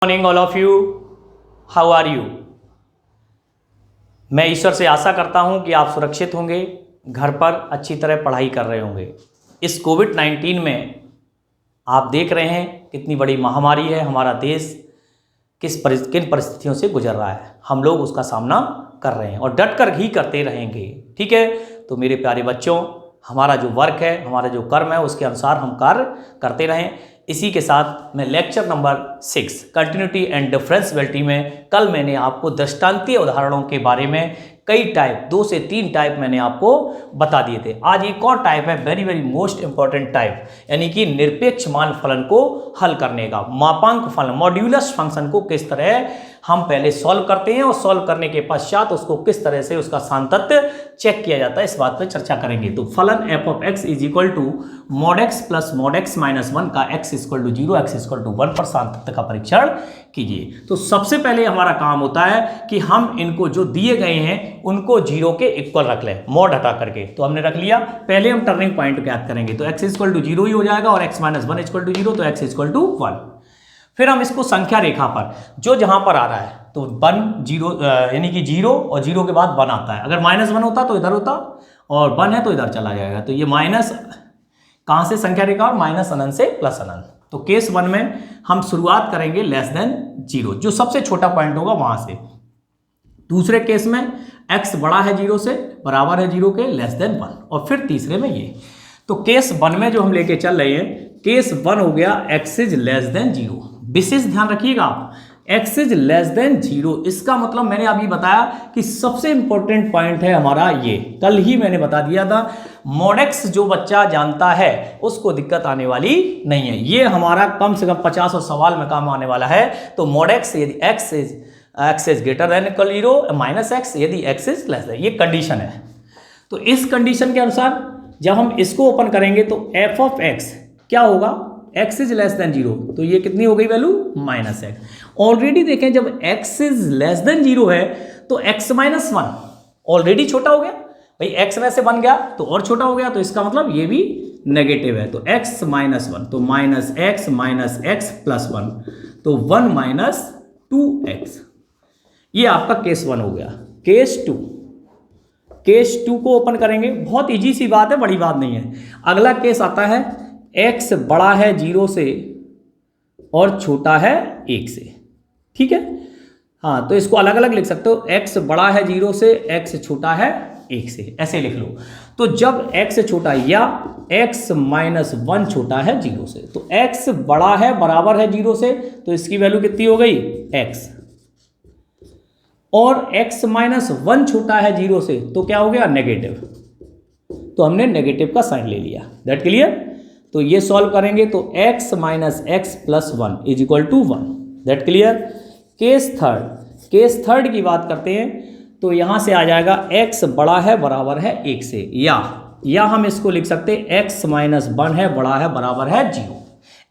Morning all of you, how are you. मैं ईश्वर से आशा करता हूं कि आप सुरक्षित होंगे, घर पर अच्छी तरह पढ़ाई कर रहे होंगे। इस कोविड-19 में आप देख रहे हैं कितनी बड़ी महामारी है, हमारा देश किन परिस्थितियों से गुजर रहा है। हम लोग उसका सामना कर रहे हैं और डट कर ही करते रहेंगे। ठीक है, तो मेरे प्यारे बच्चों, हमारा जो वर्क है, हमारा जो कर्म है, उसके अनुसार हम कार्य करते रहें। इसी के साथ मैं lecture number 6 continuity and differentiability में कल मैंने आपको दृष्टांतीय उदाहरणों के बारे में कई टाइप 2 से 3 टाइप मैंने आपको बता दिए थे। आज एक और टाइप है, very very most important type, यानी कि निरपेक्ष मान फलन को हल करने का। मापांक फलन मॉड्यूलस फंक्शन को किस तरह हम पहले सॉल्व करते हैं और सॉल्व करने के पश्चात उसको किस तरह से उसका सान्तत्य चेक किया जाता है, इस बात पर चर्चा करेंगे। तो फलन f of x is equal to mod x plus mod x minus 1 का x equal to 0 x equal to 1 पर सान्तत्य का परीक्षण कीजिए। तो सबसे पहले हमारा काम होता है कि हम इनको जो दिए गए हैं उनको 0 के इक्वल रख लें, मॉड हटा करके। तो हमने रख लिया, पहले हम टर्निंग पॉइंट ज्ञात करेंगे। तो x इक्वल टू 0 ही हो जाएगा और x माइनस 1 इक्वल टू 0, तो x इक्वल टू 1। फिर हम इसको संख्या रेखा पर जो जहां पर आ रहा है तो 1 0 यानी कि 0 और 0 के बाद 1 आता है। अगर माइनस 1 होता तो इधर होता और 1 है तो इधर चला जाएगा। तो ये माइनस कहां से संख्या रेखा, और माइनस अनंत से प्लस अनंत। तो केस 1 में हम शुरुआत करेंगे लेस देन 0, जो सबसे छोटा पॉइंट होगा वहां से। दूसरे केस में x बड़ा है 0 से, बराबर है 0 के, लेस देन 1। और फिर तीसरे में ये। तो केस 1 में जो हम लेके चल रहे हैं, केस 1 हो गया x इज लेस देन 0। विशेष ध्यान रखिएगा आप, x इज लेस देन 0, इसका मतलब मैंने अभी बताया कि सबसे इंपॉर्टेंट पॉइंट है हमारा ये। कल ही मैंने बता दिया था, mod x जो बच्चा जानता है उसको दिक्कत आने वाली नहीं है। ये हमारा कम से कम 50 और सवाल में काम आने वाला है। तो mod x यदि x is greater than equal 0 minus x यदि x इज लेस देन, ये कंडीशन है। तो इस कंडीशन के अनुसार जब हम इसको ओपन करेंगे तो f ऑफ x क्या होगा, x इज लेस देन 0, तो ये कितनी हो गई वैल्यू, माइनस x। ऑलरेडी देखें जब x इज लेस देन 0 है तो x माइनस 1 ऑलरेडी छोटा हो गया भाई, x में से 1 गया तो और छोटा हो गया, तो इसका मतलब ये भी नेगेटिव है। तो x माइनस 1, तो माइनस x प्लस 1, तो 1 माइनस 2x। ये आपका केस 1 हो गया। केस 2 को ओपन करेंगे, बहुत इजी सी बात है, बड़ी बात नहीं है। अगला केस आता है x बड़ा है 0 से और छोटा है 1 से। ठीक है, हाँ, तो इसको अलग अलग लिख सकते हो, x बड़ा है 0 से, x छोटा है 1 से, ऐसे लिख लो। तो जब x छोटा या x माइनस 1 छोटा है 0 से, तो x बड़ा है बराबर है 0 से, तो इसकी वैल्यू कितनी हो गई, x। और x माइनस 1 छोटा है 0 से, तो क्या हो गया, नेगेटिव। तो हमने नेगेटिव का साइन ले लिया। That clear. तो ये सॉल्व करेंगे तो x minus x plus 1 is equal to 1। That clear. Case third की बात करते हैं तो यहां से आ जाएगा x बड़ा है बराबर है 1 से, या हम इसको लिख सकते हैं x माइनस 1 है बड़ा है बराबर है 0।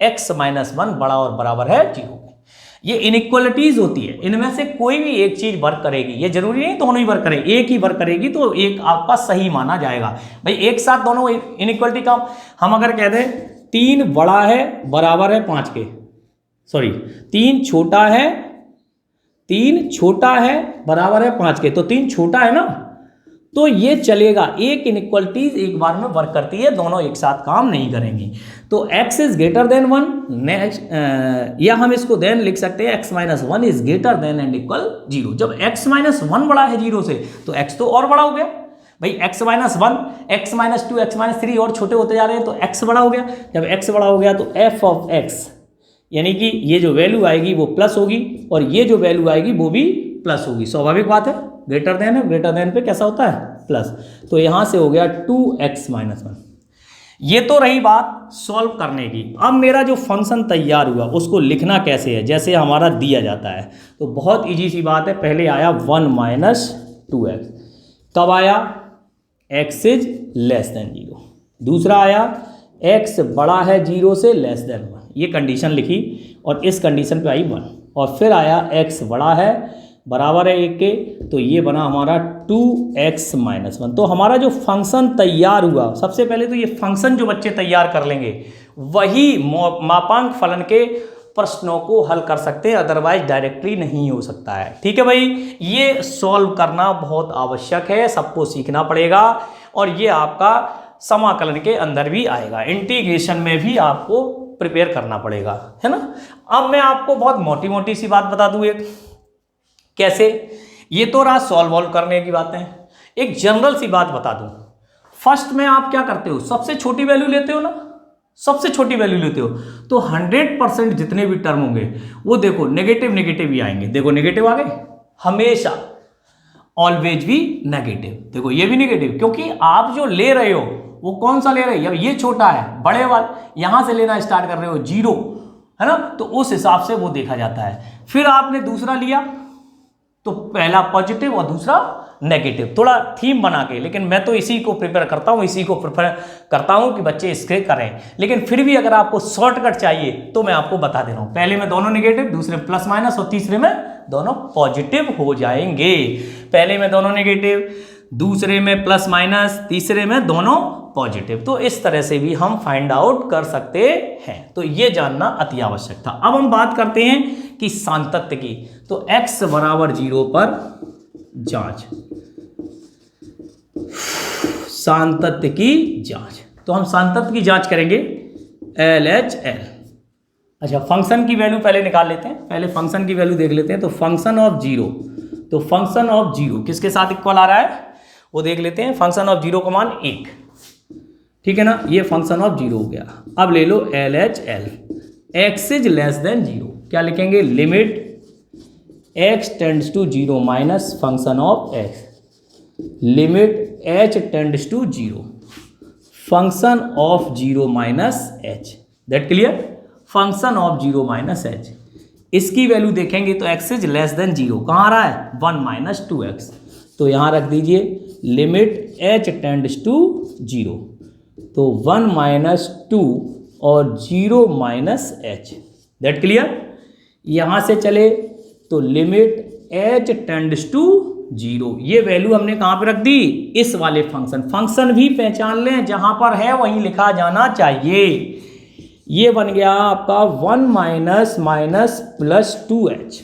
x माइनस 1 बड़ा और बराबर है 0। ये इनइक्वालिटीज होती है, इनमें से कोई भी एक चीज वर्क करेगी। ये जरूरी नहीं दोनों ही वर्क करें, एक ही वर्क करेगी तो एक आपका सही माना जाएगा। भाई एक साथ दोनों इनइक्वालिटी का हम अगर कह दें 3 बड़ा है बराबर है 5 के, सॉरी 3 छोटा है बराबर है 5 के, तो 3 छोटा है ना, तो ये चलेगा। एक इनइक्वालिटीज एक बार में वर्क करती है, दोनों एक साथ काम नहीं करेंगी। तो x is greater then 1 next, या हम इसको देन लिख सकते हैं x minus 1 is greater then and equal 0। जब x माइनस 1 बड़ा है 0 से तो x तो और बड़ा हो गया भाई, x minus 1, x minus 2, x minus 3 और छोटे होते जा रहे हैं, तो x बड़ा हो गया। जब x बड़ा हो गया तो f ऑफ x यानी कि ये जो वैल्यू आएगी वो प्लस होगी और ये जो वैल्यू आएगी वो भी प्लस होगी। स्वाभाविक बात है, ग्रेटर देन है, ग्रेटर देन पे कैसा होता है, प्लस। तो यहां से हो गया 2x माइनस 1। ये तो रही बात सॉल्व करने की। अब मेरा जो फंक्शन तैयार हुआ उसको लिखना कैसे है, जैसे हमारा दिया जाता है। तो बहुत इजी सी बात है, पहले आया 1 माइनस 2x, कब आया, x इज लेस देन 0। दूसरा आया x बड़ा है 0 से लेस देन 1, ये कंडीशन लिखी और इस कंडीशन पे आई 1। और फिर आया x बड़ा है बराबर है 1 के, तो ये बना हमारा 2x माइनस 1। तो हमारा जो फंक्शन तैयार हुआ, सबसे पहले तो ये फंक्शन जो बच्चे तैयार कर लेंगे वही मापांक फलन के प्रश्नों को हल कर सकते हैं, अदरवाइज डायरेक्टली नहीं हो सकता है। ठीक है भाई, ये सॉल्व करना बहुत आवश्यक है, सबको सीखना पड़ेगा और ये आपका समाकलन के अंदर भी आएगा, इंटीग्रेशन में भी आपको प्रिपेयर करना पड़ेगा, है ना। अब मैं आपको बहुत मोटी मोटी सी बात बता दूं, एक कैसे, ये तो रहा सॉल्व वॉल्व करने की बातें, एक जनरल सी बात बता दूं। फर्स्ट में आप क्या करते हो, सबसे छोटी वैल्यू लेते हो ना, सबसे छोटी वैल्यू लेते हो, तो 100% जितने भी टर्म होंगे वो देखो नेगेटिव नेगेटिव ही आएंगे। देखो नेगेटिव आ गए, हमेशा ऑलवेज भी नेगेटिव। देखो ये भी नेगेटिव, क्योंकि आप जो ले रहे हो वो कौन सा ले रहे हो, ये छोटा है, बड़े वाले यहां से लेना स्टार्ट कर रहे हो, 0, है ना, तो उस हिसाब से वो देखा जाता है। फिर आपने दूसरा लिया तो पहला पॉजिटिव और दूसरा नेगेटिव, थोड़ा थीम बना के, लेकिन मैं तो इसी को प्रिपेयर करता हूँ, इसी को प्रिपेयर करता हूँ कि बच्चे इसके करें। लेकिन फिर भी अगर आपको शॉर्टकट चाहिए तो मैं आपको बता दे रहा हूँ, पहले में दोनों नेगेटिव, दूसरे प्लस माइनस और तीसरे में दोनों पॉजिटिव हो जाएंगे। पहले में दोनों नेगेटिव, दूसरे में प्लस माइनस, तीसरे में दोनों पॉजिटिव। तो इस तरह से भी हम फाइंड आउट कर सकते हैं, तो ये जानना अति आवश्यक था। अब हम बात करते हैं कि सांतत्य की, तो x बराबर 0 पर जांच, सांतत्य की जांच, तो हम सांतत्य की जांच करेंगे LHL। अच्छा, फंक्शन की वैल्यू पहले निकाल लेते हैं, पहले फंक्शन की वैल्यू देख लेते हैं। तो फंक्शन ऑफ 0, तो फंक्शन ऑफ 0 किसके साथ इक्वल आ रहा है वो देख लेते हैं। फंक्शन ऑफ 0 का मान 1, ठीक है ना, ये फंक्शन ऑफ 0 हो गया। अब ले लो LHL, x इज लेस देन 0, क्या लिखेंगे, limit x tends to 0 minus function of x, limit h tends to 0 function of 0 minus h, that clear, function of 0 minus h। इसकी वैल्यू देखेंगे तो x इज लेस देन 0, कहाँ आ रहा है 1 माइनस 2x, तो यहाँ रख दीजिए लिमिट h टेंड्स टू 0, तो 1 माइनस 2 और 0 माइनस h, दैट क्लियर। यहाँ से चले तो लिमिट h टेंड्स टू 0, ये वैल्यू हमने कहाँ पे रख दी, इस वाले फंक्शन, फंक्शन भी पहचान लें, जहाँ पर है वहीं लिखा जाना चाहिए। ये बन गया आपका 1 माइनस माइनस प्लस 2h,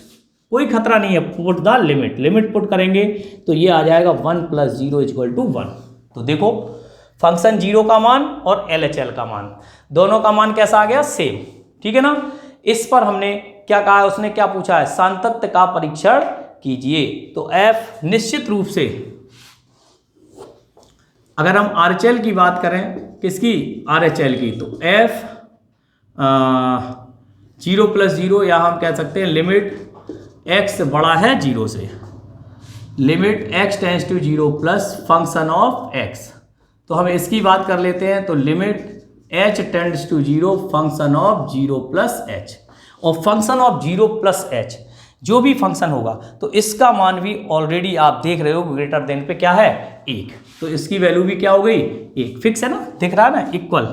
कोई खतरा नहीं है, put the limit, limit put करेंगे तो ये आ जाएगा 1 प्लस 0 इक्वल टू 1। तो देखो फंक्शन 0 का मान और LHL का मान, दोनों का मान कैसा आ गया, सेम, ठीक है ना। इस पर हमने क्या कहा है, उसने क्या पूछा है, सांतत्य का परीक्षण कीजिए। तो F निश्चित रूप से, अगर हम RHL की बात करें, किसकी, RHL की, तो F 0 प्लस 0, या हम कह सकते हैं लिमिट x बड़ा है 0 से, limit x tends to 0 plus function of x। तो हम इसकी बात कर लेते हैं, तो limit h tends to 0 function of 0 plus h, और फंक्शन ऑफ 0 प्लस h जो भी फंक्शन होगा तो इसका मान भी ऑलरेडी आप देख रहे हो ग्रेटर देन पे क्या है 1, तो इसकी वैल्यू भी क्या हो गई 1, फिक्स है ना, दिख रहा है ना, इक्वल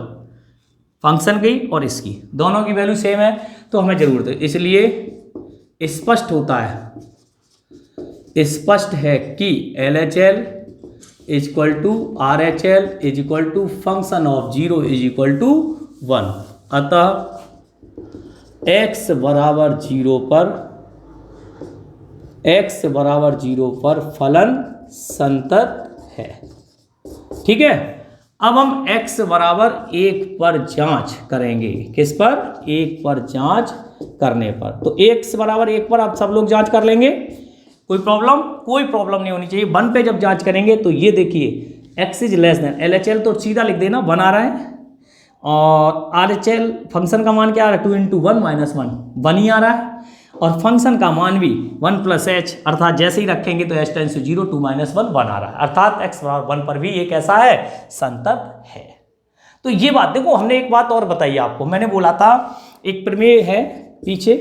फंक्शन की और इसकी दोनों की वैल्यू सेम है, तो हमें जरूरत है, इसलिए स्पष्ट होता है, स्पष्ट है कि LHL is equal to RHL is equal to function of 0 is equal to 1। अतः x बराबर 0 पर, x बराबर 0 पर फलन संतत है, ठीक है। अब हम x बराबर 1 पर जांच करेंगे, किस पर, 1 पर जांच करने पर। तो x बराबर 1 पर आप सब लोग जांच कर लेंगे, कोई प्रॉब्लम नहीं होनी चाहिए। 1 पे जब जांच करेंगे तो ये देखिए x इज लेस देन, LHL तो सीधा लिख देना 1 आ रहा है, और RHL फंक्शन का मान क्या आ रहा है, 2 इंटू 1 माइनस 1 ही आ रहा है, और फंक्शन का मान भी 1 प्लस h, अर्थात जैसे ही रखेंगे तो h टेंड्स टू 0 2 माइनस 1 1 आ रहा है, अर्थात x बराबर 1 पर भी ये कैसा है, संतत है। तो ये बात देखो, हमने एक बात और बताई आपको, मैंने बोला था एक प्रमेय है पीछे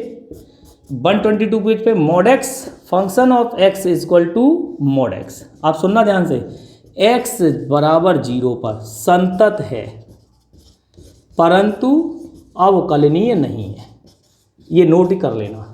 122 पेज पे, mod x function of x is equal to mod x। आप सुनना ध्यान से, x बराबर 0 पर संतत है परंतु अवकलनीय नहीं है, ये नोट कर लेना,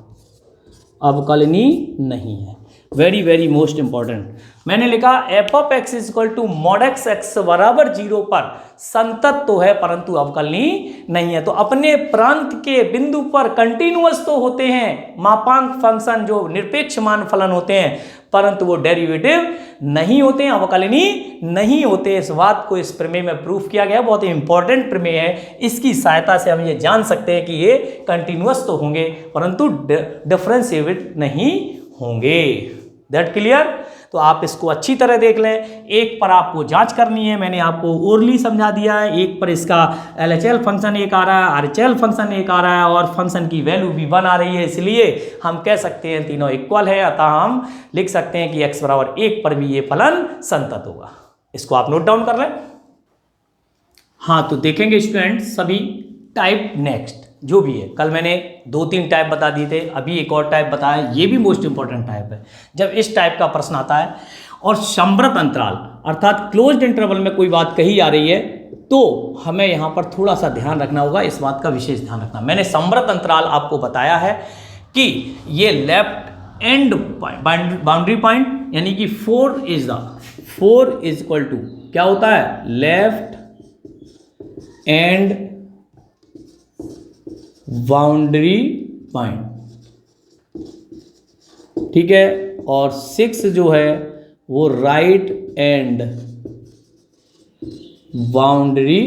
अवकलनीय नहीं है। Very very most important. मैंने लिखा f of x is equal to mod x x बराबर 0 पर संतत तो है परंतु अवकलनीय नहीं है। तो अपने प्रांत के बिंदु पर कंटिन्यूअस तो होते हैं मापांक फंक्शन जो निरपेक्ष मान फलन होते हैं, परंतु वो डेरिवेटिव नहीं होते हैं, अवकलनीय नहीं होते। इस बात को इस प्रमेय में प्रूफ किया गया, बहुत ही इंपॉर्टेंट प्रमेय है। इसकी सहायता से हम ये जान सकते हैं कि ये कंटिन्यूअस तो होंगे परंतु डिफरेंशिएट नहीं होंगे। That clear? तो आप इसको अच्छी तरह देख लें। एक पर आपको जांच करनी है, मैंने आपको ओरली समझा दिया है। एक पर इसका LHL फंक्शन एक आ रहा है, RHL फंक्शन एक आ रहा है और फंक्शन की वैल्यू भी 1 आ रही है, इसलिए हम कह सकते हैं तीनों इक्वल है। अतः हम लिख सकते हैं कि x बराबर 1 पर भी ये फलन संतत होगा। इसको आप नोट डाउन कर लें। हाँ, तो देखेंगे स्टूडेंट सभी टाइप नेक्स्ट जो भी है। कल मैंने 2-3 टाइप बता दिए थे, अभी एक और टाइप बताया, ये भी मोस्ट इंपॉर्टेंट टाइप है। जब इस टाइप का प्रश्न आता है और संवृत अंतराल अर्थात क्लोज्ड इंटरवल में कोई बात कही जा रही है तो हमें यहाँ पर थोड़ा सा ध्यान रखना होगा, इस बात का विशेष ध्यान रखना। मैंने संवृत अंतराल आपको बताया है कि ये लेफ्ट एंड बाउंड्री पॉइंट यानी कि 4 इज इक्वल टू क्या होता है, लेफ्ट एंड बाउंड्री पॉइंट, ठीक है। और 6 जो है वो राइट एंड बाउंड्री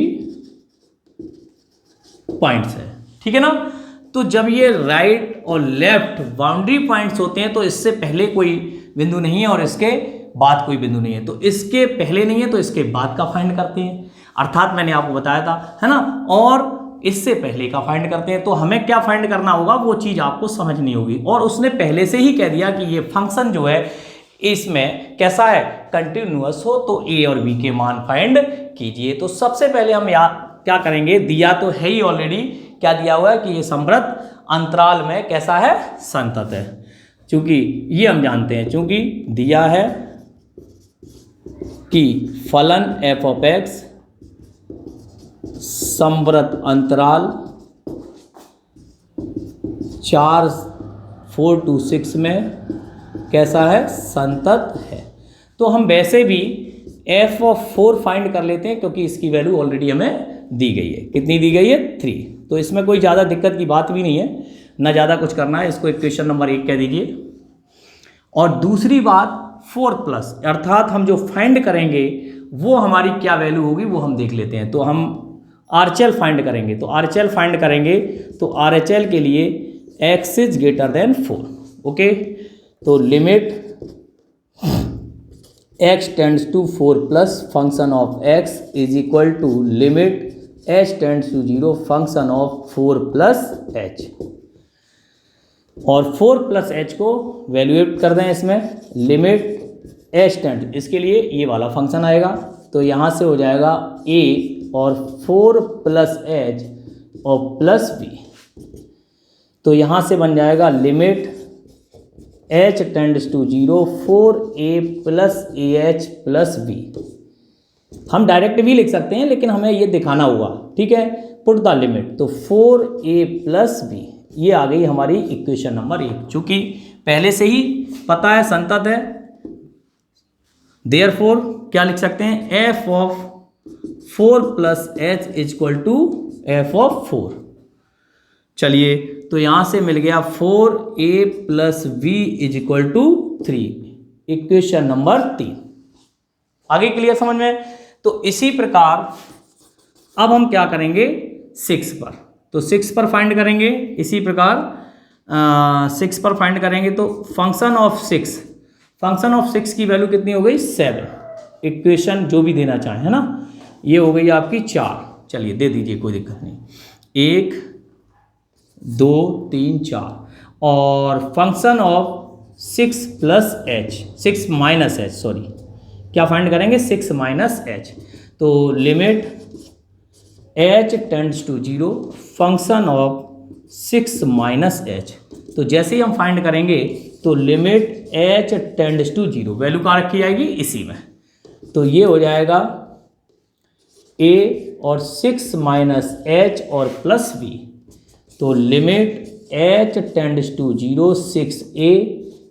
पॉइंट्स है, ठीक है ना। तो जब ये राइट और लेफ्ट बाउंड्री पॉइंट्स होते हैं तो इससे पहले कोई बिंदु नहीं है और इसके बाद कोई बिंदु नहीं है, तो इसके पहले नहीं है तो इसके बाद का फाइंड करते हैं, अर्थात मैंने आपको बताया था, है ना। और इससे पहले का फाइंड करते हैं। तो हमें क्या फाइंड करना होगा वो चीज़ आपको समझनी होगी। और उसने पहले से ही कह दिया कि ये फंक्शन जो है इसमें कैसा है, कंटिन्यूअस हो, तो ए और बी के मान फाइंड कीजिए। तो सबसे पहले हम क्या करेंगे, दिया तो है ही ऑलरेडी, क्या दिया हुआ है कि ये संवृत अंतराल में कैसा है, संतत है। चूंकि ये हम जानते हैं, चूंकि दिया है कि फलन एफ ऑफ एक्स संवृत अंतराल 4 to 6 में कैसा है, संतत है। तो हम वैसे भी f of 4 फाइंड कर लेते हैं क्योंकि इसकी वैल्यू ऑलरेडी हमें दी गई है। कितनी दी गई है, 3। तो इसमें कोई ज़्यादा दिक्कत की बात भी नहीं है, ना ज़्यादा कुछ करना है। इसको इक्वेशन नंबर 1 कह दीजिए। और दूसरी बात 4+ अर्थात हम जो फाइंड करेंगे वो हमारी क्या वैल्यू होगी वो हम देख लेते हैं। तो हम RHL फाइंड करेंगे, तो RHL फाइंड करेंगे तो RHL के लिए x is greater than 4, okay. तो limit x tends to 4 plus function of x is equal to limit h tends to 0 function of 4 plus h। और 4 प्लस h को valuate कर दें इसमें, लिमिट h टेंड, इसके लिए ये वाला फंक्शन आएगा। तो यहाँ से हो जाएगा a और 4 प्लस h और प्लस b। तो यहाँ से बन जाएगा limit h tends to 0 4a plus ah plus b। हम डायरेक्ट भी लिख सकते हैं लेकिन हमें ये दिखाना होगा, ठीक है। पुट द लिमिट, तो 4a प्लस b, ये आ गई हमारी इक्वेशन नंबर 1, चूँकि पहले से ही पता है संतत है। देयरफॉर क्या लिख सकते हैं, f of 4 plus h is equal to f of 4। चलिए, तो यहाँ से मिल गया 4a plus b is equal to 3, equation number 3। आगे क्लियर समझ में? तो इसी प्रकार अब हम क्या करेंगे 6 पर, तो 6 पर फाइंड करेंगे। इसी प्रकार 6 पर फाइंड करेंगे तो फंक्शन ऑफ 6 की वैल्यू कितनी हो गई, 7। इक्वेशन जो भी देना चाहें, है ना, ये हो गई आपकी 4। चलिए दे दीजिए, कोई दिक्कत नहीं। 1 2 3 4 और function of 6 plus h, 6 minus h, sorry, क्या फाइंड करेंगे 6 माइनस h। तो limit h tends to 0 function of 6 minus h। तो जैसे ही हम फाइंड करेंगे तो limit h tends to 0, value कहाँ रखी जाएगी, इसी में। तो ये हो जाएगा a और 6 माइनस h और प्लस b। तो limit h tends to 0 6a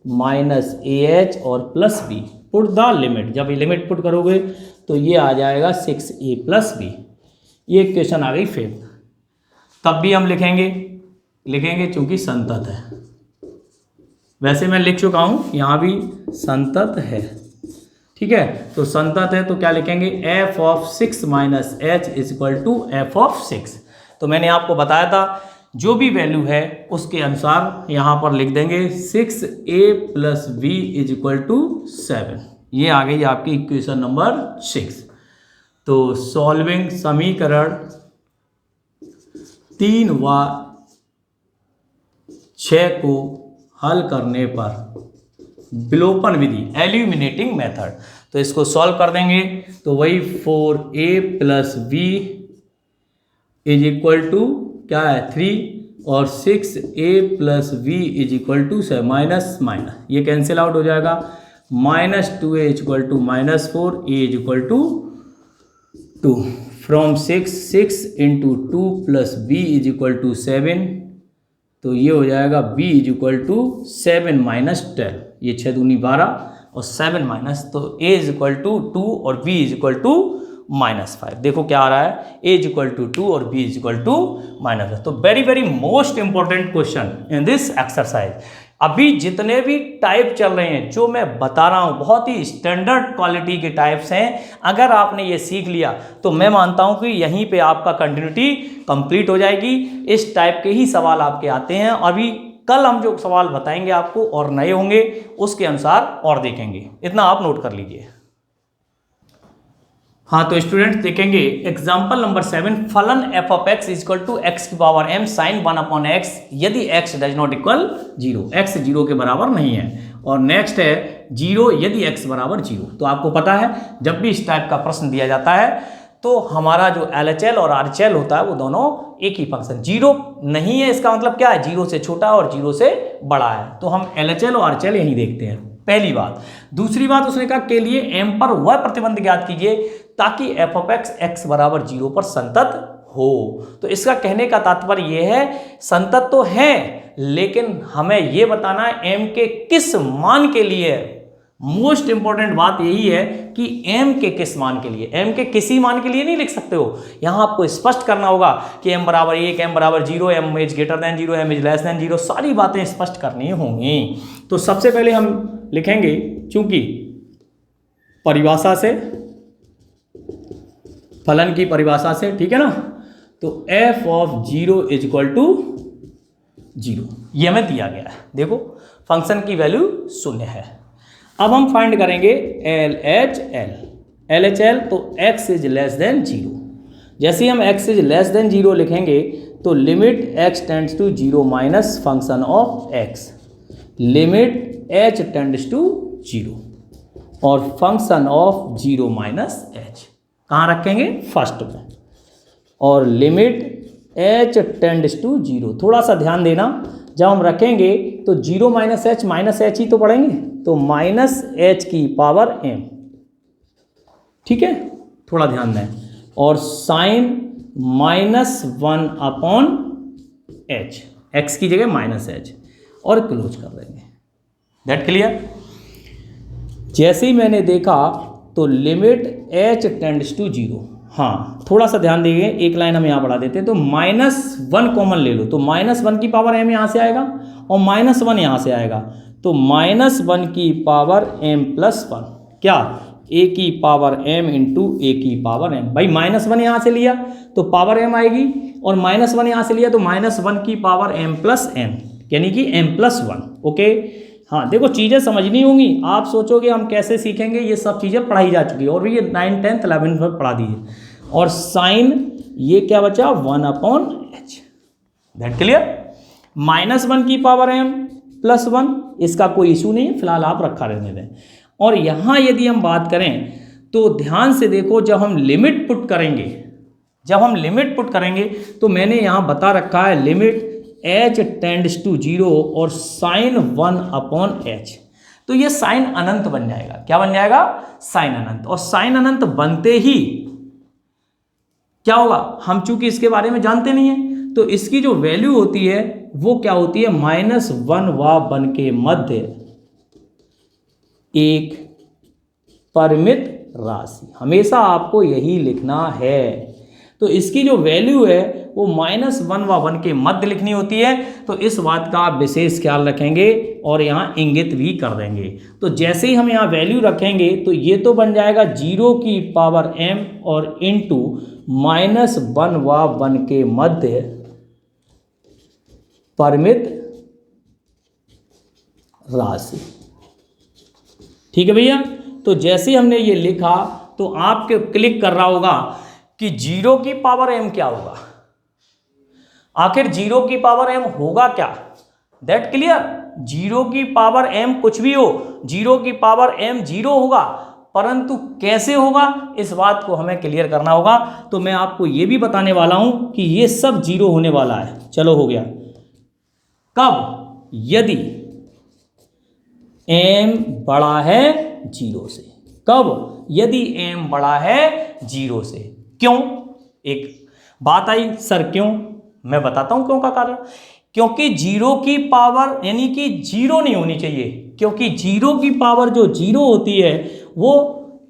minus A H और plus B, put the limit, जब ये लिमिट पुट करोगे तो ये आ जाएगा 6a प्लस बी। ये इक्वेशन आ गई फिफ्थ। तब भी हम लिखेंगे चूंकि संतत है, वैसे मैं लिख चुका हूँ, यहाँ भी संतत है, ठीक है। तो संतत है तो क्या लिखेंगे, f of 6 minus h is equal to f of 6। तो मैंने आपको बताया था जो भी वैल्यू है उसके अनुसार यहाँ पर लिख देंगे 6a plus b is equal to 7। ये आ गई आपकी इक्वेशन नंबर 6। तो सॉल्विंग समीकरण 3 व 6 को हल करने पर विलोपन विधि, एलिमिनेटिंग मेथड, तो इसको सॉल्व कर देंगे तो वही 4a plus b is equal to क्या है 3 और 6a plus b is equal to 7, minus minus ये कैंसिल आउट हो जाएगा, minus 2a is equal to minus 4, a is equal to 2, from 6 into 2 plus b is equal to 7, तो ये हो जाएगा b is equal to 7 minus 12, ये 6 दूनी 12 और 7 माइनस, तो a इज इक्वल टू 2 और b इज इक्वल टू -5। देखो क्या आ रहा है, a इज इक्वल टू 2 और b इज इक्वल टू -5। तो very very most important question in this exercise. अभी जितने भी टाइप चल रहे हैं जो मैं बता रहा हूँ बहुत ही स्टैंडर्ड क्वालिटी के टाइप्स हैं। अगर आपने ये सीख लिया तो मैं मानता हूँ कि यहीं पे आपका कंटिन्यूटी कंप्लीट हो जाएगी। इस टाइप के ही सवाल आपके आते हैं। अभी कल हम जो सवाल बताएंगे आपको और नए होंगे उसके अनुसार और देखेंगे, इतना आप नोट कर लीजिए। हाँ तो स्टूडेंट देखेंगे एग्जाम्पल नंबर 7, फलन f of x is equal to X की power m sine 1 upon X यदि x does not equal 0, x 0 के बराबर नहीं है। और नेक्स्ट है 0 यदि x बराबर 0। तो आपको पता है जब भी इस टाइप का प्रश्न दिया जाता है तो हमारा जो LHL और RHL होता है वो दोनों एक ही फंक्शन, 0 नहीं है इसका मतलब क्या है 0 से छोटा और 0 से बड़ा है। तो हम LHL और RHL यही देखते हैं, पहली बात। दूसरी बात उसने कहा के लिए m पर वह प्रतिबंध ज्ञात कीजिए ताकि f ऑफ x बराबर 0 पर संतत हो। तो इसका कहने का तात्पर्य यह है संतत तो है लेकिन हमें यह बताना है m के किस मान के लिए। मोस्ट इंपॉर्टेंट बात यही है कि m के किस मान के लिए, m के किसी मान के लिए नहीं लिख सकते हो। यहां आपको स्पष्ट करना होगा कि m बराबर 1, m बराबर 0, m is greater then 0, m is less than 0, सारी बातें स्पष्ट करनी होंगी। तो सबसे पहले हम लिखेंगे चूंकि परिभाषा से, फलन की परिभाषा से, ठीक है ना, तो f of 0 is equal to 0 ये हमें दिया गया है। देखो फंक्शन की वैल्यू 0 है। अब हम फाइंड करेंगे LHL, तो x इज लेस देन 0। जैसे ही हम x इज लेस देन 0 लिखेंगे तो limit x tends to 0 minus function of x, limit h tends to 0 और फंक्शन ऑफ 0 माइनस h कहाँ रखेंगे, फर्स्ट में, और लिमिट h टेंड्स टू 0। थोड़ा सा ध्यान देना, जब हम रखेंगे तो 0 माइनस h ही तो पढ़ेंगे, तो माइनस h की पावर m, ठीक है, थोड़ा ध्यान दें, और साइन -1 अपॉन h, x की जगह -h, और क्लोज कर देंगे। That clear. जैसे ही मैंने देखा तो लिमिट h टेंड्स टू 0, हाँ थोड़ा सा ध्यान दीजिए, एक लाइन हम यहाँ बढ़ा देते हैं, तो -1 कॉमन ले लो, तो -1 की पावर m यहाँ से आएगा और -1 यहाँ से आएगा, तो -1 की पावर m प्लस 1, क्या a की पावर m इंटू a की पावर m। भाई -1 यहाँ से लिया तो पावर m आएगी और -1 यहाँ से लिया तो -1 की पावर m प्लस m, यानी कि m प्लस 1। ओके, हाँ देखो चीज़ें समझनी होंगी। आप सोचोगे हम कैसे सीखेंगे, ये सब चीज़ें पढ़ाई जा चुकी है और ये 9th 10th 11th में पढ़ा दी है। और साइन ये क्या बचा 1 अपॉन h, दैट क्लियर। -1 की पावर m प्लस 1, इसका कोई इशू नहीं है, फिलहाल आप रखा रहने दें। और यहाँ यदि हम बात करें तो ध्यान से देखो, जब हम लिमिट पुट करेंगे तो मैंने यहाँ बता रखा है लिमिट h टेंड्स टू 0 और साइन 1 अपॉन h, तो ये साइन अनंत बन जाएगा। क्या बन जाएगा, साइन अनंत। और साइन अनंत बनते ही क्या होगा, हम चूंकि इसके बारे में जानते नहीं है तो इसकी जो वैल्यू होती है वो क्या होती है, -1 व 1 के मध्य एक परिमित राशि, हमेशा आपको यही लिखना है। तो इसकी जो वैल्यू है वो -1 व 1 के मध्य लिखनी होती है। तो इस बात का आप विशेष ख्याल रखेंगे और यहाँ इंगित भी कर देंगे। तो जैसे ही हम यहाँ वैल्यू रखेंगे तो ये तो बन जाएगा 0 की पावर m और इंटू -1 व 1 के मध्य परिमित राशि। ठीक है भैया। तो जैसे हमने ये लिखा तो आपके क्लिक कर रहा होगा कि 0 की पावर m क्या होगा, आखिर 0 की पावर m होगा क्या, दैट क्लियर। 0 की पावर m कुछ भी हो, 0 की पावर m 0 होगा, परंतु कैसे होगा इस बात को हमें क्लियर करना होगा। तो मैं आपको ये भी बताने वाला हूं कि ये सब 0 होने वाला है। चलो हो गया। कब? यदि m बड़ा है 0 से। कब? यदि m बड़ा है 0 से। क्यों? एक बात आई, सर क्यों? मैं बताता हूं क्यों का कारण। क्योंकि 0 की पावर यानी कि 0 नहीं होनी चाहिए, क्योंकि 0 की पावर जो 0 होती है वो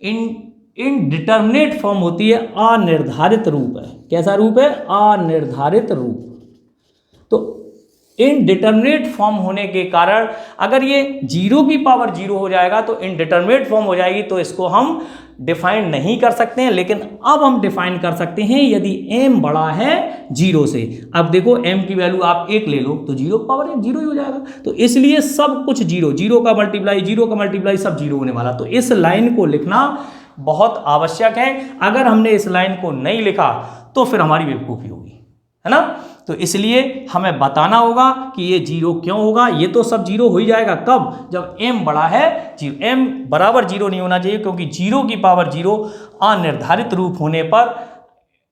इनडिटर्मिनेट फॉर्म होती है, अनिर्धारित रूप है। कैसा रूप है? अनिर्धारित रूप। तो इनडिटर्मिनेट फॉर्म होने के कारण अगर ये 0 की पावर 0 हो जाएगा तो इनडिटर्मिनेट फॉर्म हो जाएगी, तो इसको हम डिफाइन नहीं कर सकते हैं। लेकिन अब हम डिफाइन कर सकते हैं यदि m बड़ा है 0 से। अब देखो m की वैल्यू आप 1 ले लो तो 0 पावर 0 ही हो जाएगा। तो इसलिए सब कुछ 0, 0 का मल्टीप्लाई सब 0 होने वाला। तो इस लाइन को लिखना बहुत आवश्यक है। अगर हमने इस लाइन को नहीं लिखा तो फिर हमारी बेवकूफ़ी होगी, है ना। तो इसलिए हमें बताना होगा कि ये 0 क्यों होगा। ये तो सब 0 हो ही जाएगा कब? जब m बड़ा है 0। m बराबर 0 नहीं होना चाहिए, क्योंकि 0 की पावर 0 अनिर्धारित रूप होने पर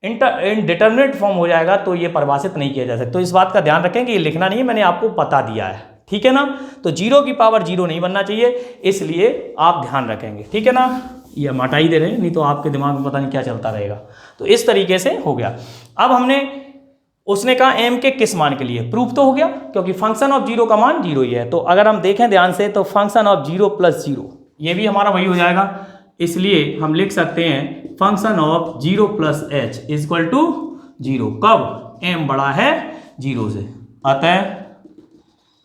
इनडिटर्मिनेट फॉर्म हो जाएगा, तो ये परिभाषित नहीं किया जा सकता। तो इस बात का ध्यान रखें कि ये लिखना नहीं है, मैंने आपको बता दिया है, ठीक है ना। तो 0 की पावर 0 नहीं बनना चाहिए, इसलिए आप ध्यान रखेंगे, ठीक है ना। ये हम हटा ही दे रहे हैं, नहीं तो आपके दिमाग में पता नहीं क्या चलता रहेगा। तो इस तरीके से हो गया। अब हमने उसने कहा m के किस मान के लिए, प्रूफ तो हो गया, क्योंकि फंक्शन ऑफ 0 का मान 0 ही है। तो अगर हम देखें ध्यान से तो फंक्शन ऑफ 0 + 0 ये भी हमारा वही हो जाएगा। इसलिए हम लिख सकते हैं फंक्शन ऑफ 0 + h = 0। कब? m बड़ा है 0 से। अतः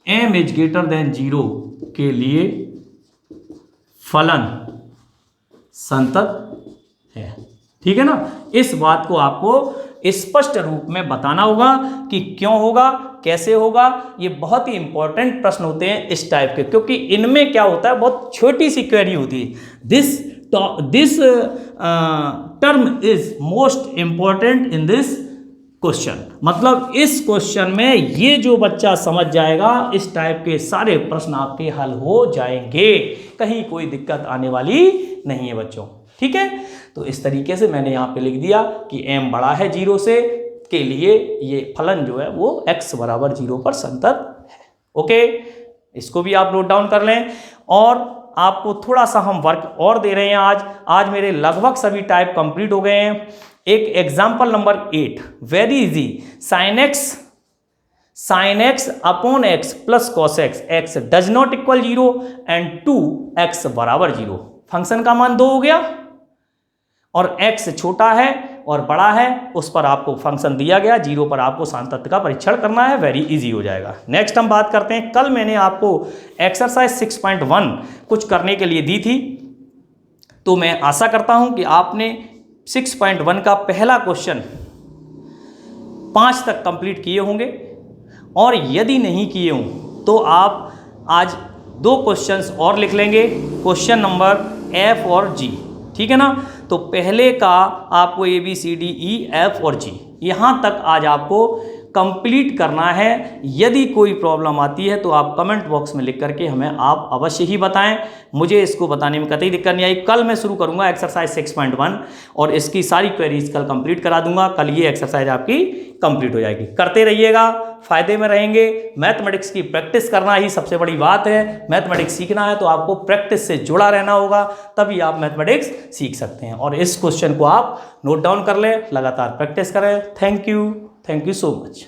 m > 0 के लिए फलन संतत है, ठीक है ना। इस बात को आपको स्पष्ट रूप में बताना होगा कि क्यों होगा, कैसे होगा। ये बहुत ही इंपॉर्टेंट प्रश्न होते हैं इस टाइप के, क्योंकि इनमें क्या होता है, बहुत छोटी सी क्वेरी होती है। This term is most important in this question. मतलब इस क्वेश्चन में ये जो बच्चा समझ जाएगा, इस टाइप के सारे प्रश्न आपके हल हो जाएंगे, कहीं कोई दिक्कत आने वाली नहीं है बच्चों, ठीक है। तो इस तरीके से मैंने यहाँ पे लिख दिया कि m बड़ा है 0 से के लिए ये फलन जो है वो x बराबर 0 पर संतत है। ओके, इसको भी आप नोट डाउन कर लें। और आपको थोड़ा सा हम वर्क और दे रहे हैं आज मेरे लगभग सभी टाइप कंप्लीट हो गए हैं। एक example number 8, very easy. sin x upon x plus cos x does not equal 0 and 2x बराबर 0। फंक्शन का मान 2 हो गया और x छोटा है और बड़ा है, उस पर आपको फंक्शन दिया गया, 0 पर आपको सातत्य का परीक्षण करना है। वेरी इजी हो जाएगा। नेक्स्ट हम बात करते हैं, कल मैंने आपको एक्सरसाइज 6.1 कुछ करने के लिए दी थी, तो मैं आशा करता हूं कि आपने 6.1 का पहला क्वेश्चन 5 तक कंप्लीट किए होंगे, और यदि नहीं किए हों तो आप आज 2 क्वेश्चंस और लिख लेंगे, क्वेश्चन नंबर F और G, ठीक है ना। तो पहले का आपको ABCDEF और G यहाँ तक आज आपको कंप्लीट करना है। यदि कोई प्रॉब्लम आती है तो आप कमेंट बॉक्स में लिख करके हमें आप अवश्य ही बताएं, मुझे इसको बताने में कतई दिक्कत नहीं आई। कल मैं शुरू करूंगा एक्सरसाइज 6.1 और इसकी सारी क्वेरीज कल कंप्लीट करा दूंगा। कल ये एक्सरसाइज आपकी कंप्लीट हो जाएगी। करते रहिएगा, फायदे में रहेंगे। मैथमेटिक्स की प्रैक्टिस करना ही सबसे बड़ी बात है। मैथमेटिक्स सीखना है तो आपको प्रैक्टिस से जुड़ा रहना होगा, तभी आप मैथमेटिक्स सीख सकते हैं। और इस क्वेश्चन को आप नोट डाउन कर लें, लगातार प्रैक्टिस करें। Thank you so much.